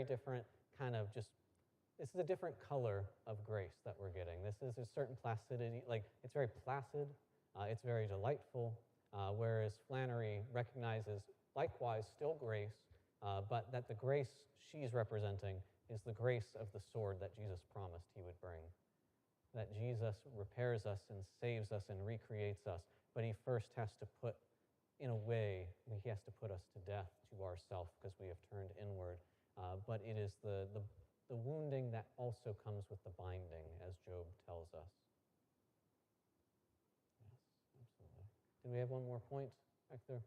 very different kind of this is a different color of grace that we're getting. This is a certain placidity, like it's very placid, it's very delightful, whereas Flannery recognizes likewise still grace, but that the grace she's representing is the grace of the sword that Jesus promised he would bring. That Jesus repairs us and saves us and recreates us, but he first has to put, in a way, he has to put us to death to ourself because we have turned inward. But it is the wounding that also comes with the binding, as Job tells us. Yes, absolutely. Did we have one more point back there?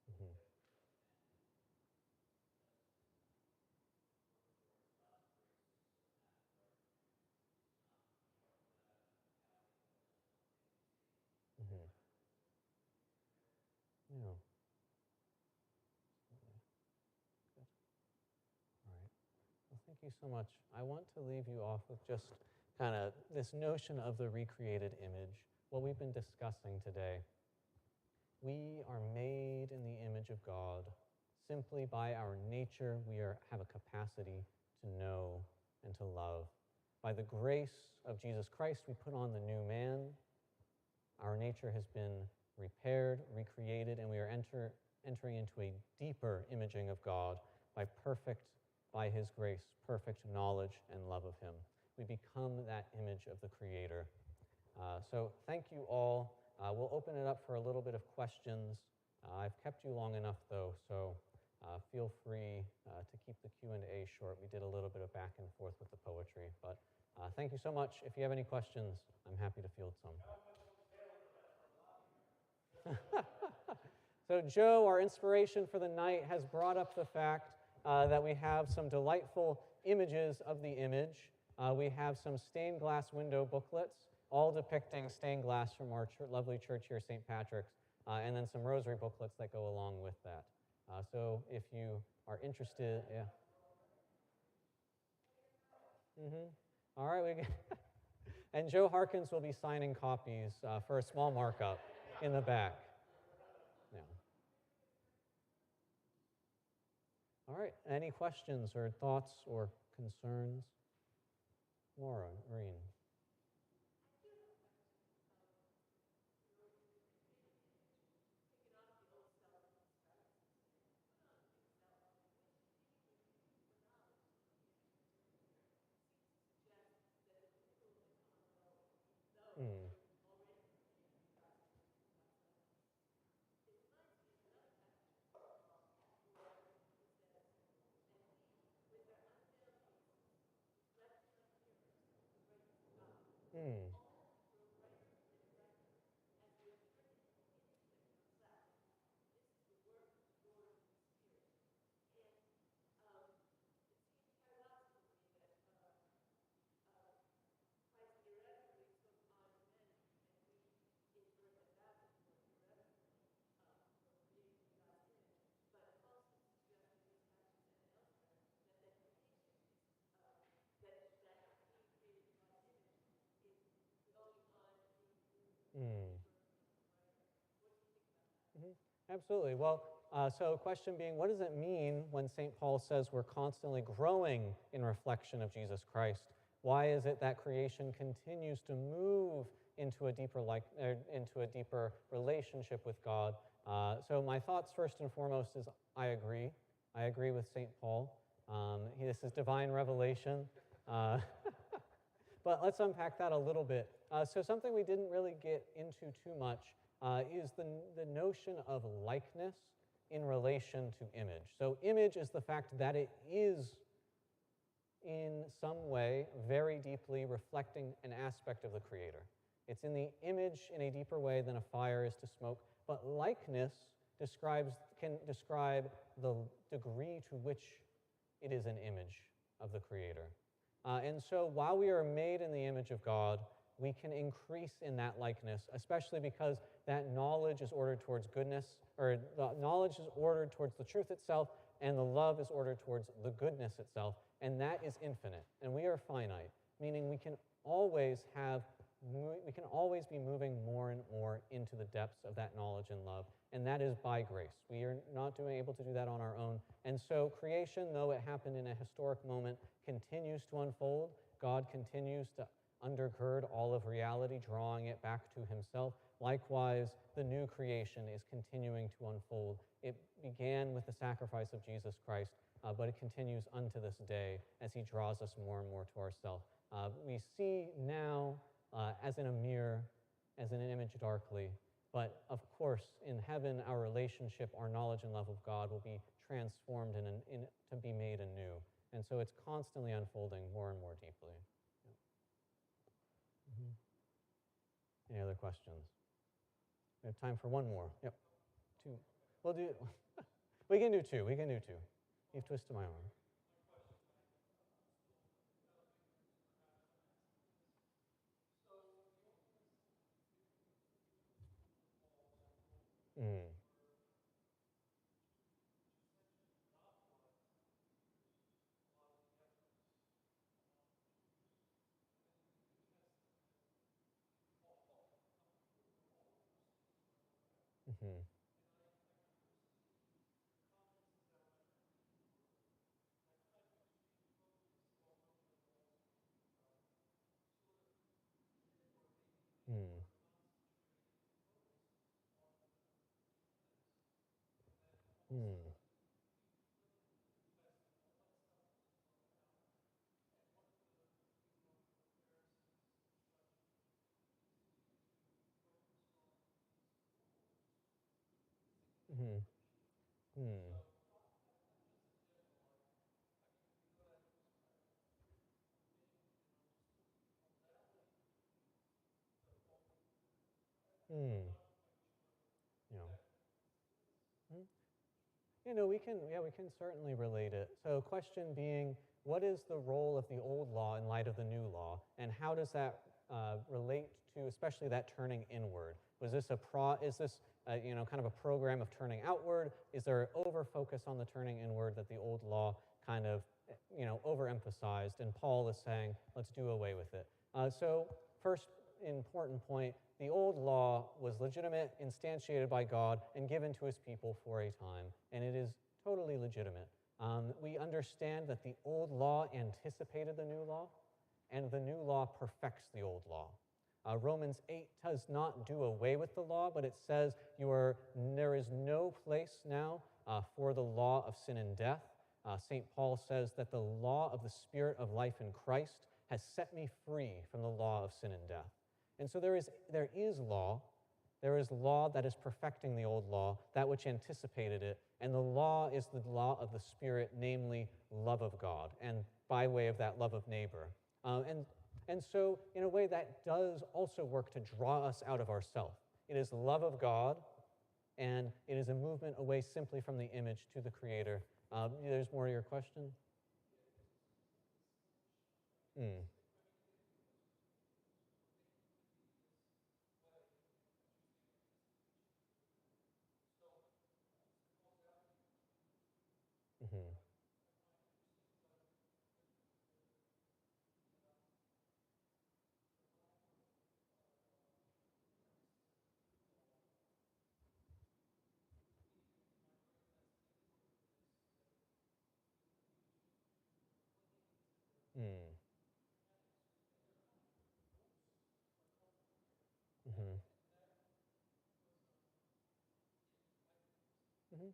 Mm-hmm. Mm-hmm. Yeah. Good. All right. Well, thank you so much. I want to leave you off with just kind of this notion of the recreated image. What we've been discussing today. We are made in the image of God. Simply by our nature, we have a capacity to know and to love. By the grace of Jesus Christ, we put on the new man. Our nature has been repaired, recreated, and we are entering into a deeper imaging of God by his grace, perfect knowledge and love of him. We become that image of the Creator. So thank you all. We'll open it up for a little bit of questions. I've kept you long enough, though, so feel free to keep the Q&A short. We did a little bit of back and forth with the poetry, but thank you so much. If you have any questions, I'm happy to field some. So Joe, our inspiration for the night, has brought up the fact that we have some delightful images of the image. We have some stained glass window booklets, all depicting stained glass from our lovely church here, St. Patrick's, and then some rosary booklets that go along with that. So if you are interested, yeah. Mm-hmm. All right, and Joe Harkins will be signing copies for a small markup in the back. Yeah. All right, any questions or thoughts or concerns? Laura, Irene. Mm. Mm. Mm. Mm-hmm. Absolutely. Well, so question being, what does it mean when St. Paul says we're constantly growing in reflection of Jesus Christ? Why is it that creation continues to move into a deeper relationship with God? So my thoughts first and foremost is I agree. I agree with St. Paul. This is divine revelation. But let's unpack that a little bit. So something we didn't really get into too much is the notion of likeness in relation to image. So image is the fact that it is in some way very deeply reflecting an aspect of the Creator. It's in the image in a deeper way than a fire is to smoke, but likeness can describe the degree to which it is an image of the Creator. And so while we are made in the image of God, we can increase in that likeness, especially because that knowledge is ordered towards goodness, or the knowledge is ordered towards the truth itself, and the love is ordered towards the goodness itself, and that is infinite, and we are finite, meaning we can always be moving more and more into the depths of that knowledge and love, and that is by grace. We are not able to do that on our own, and so creation, though it happened in a historic moment, continues to unfold. God continues to undergird all of reality, drawing it back to himself. Likewise, the new creation is continuing to unfold. It began with the sacrifice of Jesus Christ, but it continues unto this day as he draws us more and more to ourselves. We see now as in a mirror, as in an image darkly, but of course, in heaven, our relationship, our knowledge and love of God will be transformed to be made anew. And so it's constantly unfolding more and more deeply. Any other questions? We have time for one more. Yep. Two. We'll do. We can do two. We can do two. You've twisted my arm. Mm. Mm-hmm. Mm. Mm. Mm-hmm. Mm. Mm. Yeah. Mm. We can certainly relate it. So question being, what is the role of the old law in light of the new law, and how does that relate to, especially that turning inward? Was this is this kind of a program of turning outward? Is there over focus on the turning inward that the old law kind of overemphasized? And Paul is saying, let's do away with it. So first important point, the old law was legitimate, instantiated by God, and given to his people for a time, and it is totally legitimate. We understand that the old law anticipated the new law, and the new law perfects the old law. Romans 8 does not do away with the law, but it says there is no place now for the law of sin and death. St. Paul says that the law of the Spirit of life in Christ has set me free from the law of sin and death. And so there is law. There is law that is perfecting the old law, that which anticipated it. And the law is the law of the Spirit, namely love of God, and by way of that love of neighbor. And so in a way that does also work to draw us out of ourself. It is love of God, and it is a movement away simply from the image to the Creator. There's more to your question? Mm. Mm-hmm. Mm. Mm-hmm. Mm-hmm.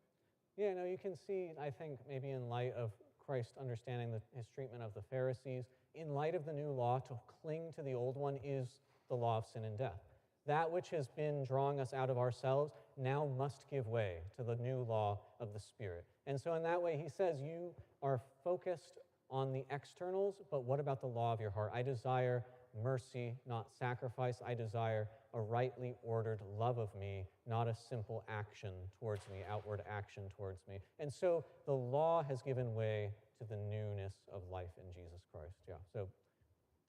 Yeah, no, you can see, I think, maybe in light of Christ understanding his treatment of the Pharisees, in light of the new law, to cling to the old one is the law of sin and death. That which has been drawing us out of ourselves now must give way to the new law of the Spirit. And so in that way, he says, you are focused on the externals, but what about the law of your heart? I desire mercy, not sacrifice. I desire a rightly ordered love of me, not a simple action towards me, outward action towards me. And so the law has given way to the newness of life in Jesus Christ. Yeah, so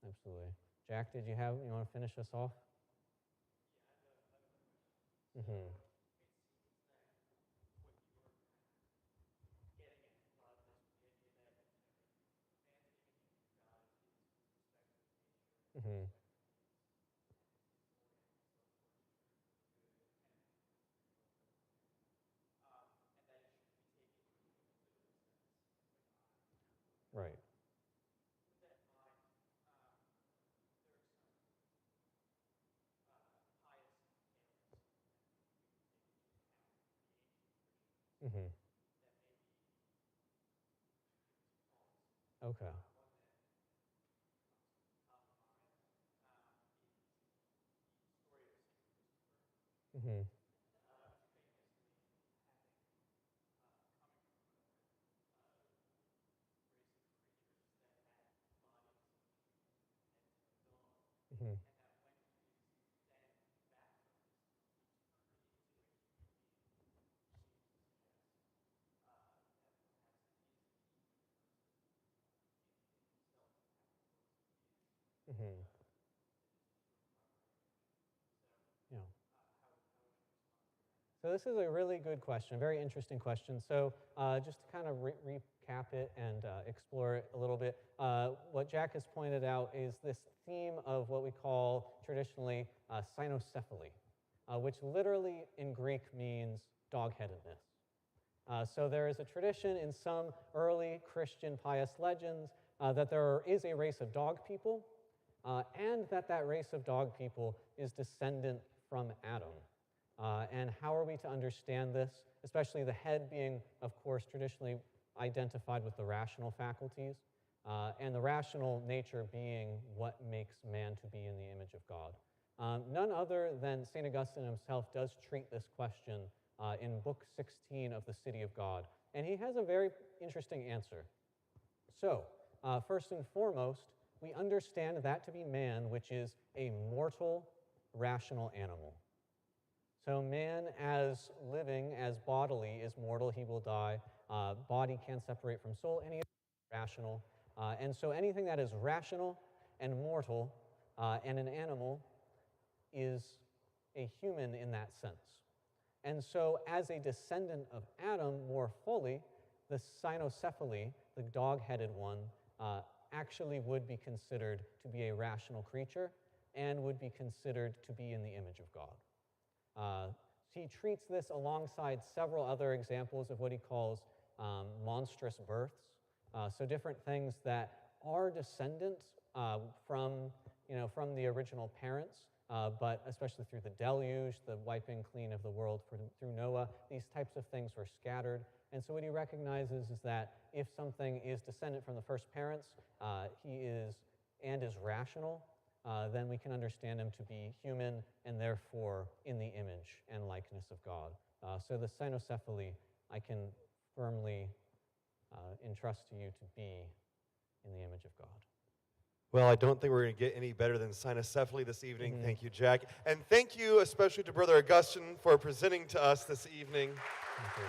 absolutely. Jack, you want to finish us off? Mm-hmm. Mm-hmm. Right. Mm-hmm. Okay. Mm-hmm. Mm-hmm. Mm-hmm. Yeah. So this is a really good question, very interesting question. So just to kind of recap it and explore it a little bit, what Jack has pointed out is this theme of what we call traditionally cynocephaly, which literally in Greek means dog-headedness. So there is a tradition in some early Christian pious legends that there is a race of dog people, and that race of dog people is descendant from Adam. And how are we to understand this, especially the head being, of course, traditionally identified with the rational faculties, and the rational nature being what makes man to be in the image of God. None other than St. Augustine himself does treat this question in Book 16 of the City of God, and he has a very interesting answer. So, first and foremost, we understand that to be man, which is a mortal, rational animal. So man as living, as bodily, is mortal. He will die. Body can't separate from soul. Any rational. And so anything that is rational and mortal and an animal is a human in that sense. And so as a descendant of Adam, more fully, the cynocephaly, the dog-headed one, actually would be considered to be a rational creature and would be considered to be in the image of God. He treats this alongside several other examples of what he calls monstrous births. So different things that are descendant from the original parents, but especially through the deluge, the wiping clean of the world through Noah, these types of things were scattered. And so what he recognizes is that if something is descendant from the first parents, he is rational, then we can understand him to be human and therefore in the image and likeness of God. So the cynocephaly, I can firmly entrust to you to be in the image of God. Well, I don't think we're going to get any better than cynocephaly this evening. Thank you, Jack. And thank you especially to Brother Augustine for presenting to us this evening. Thank you.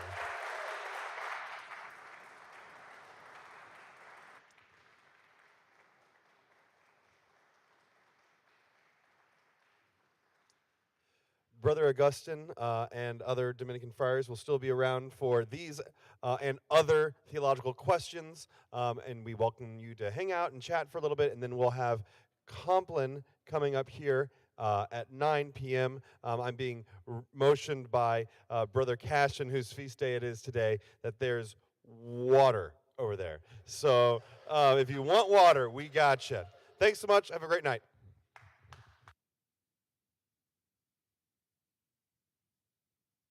Brother Augustine and other Dominican friars will still be around for these and other theological questions, and we welcome you to hang out and chat for a little bit, and then we'll have Compline coming up here at 9 p.m. I'm being motioned by Brother Cashin, whose feast day it is today, that there's water over there. So if you want water, we got you. Thanks so much. Have a great night.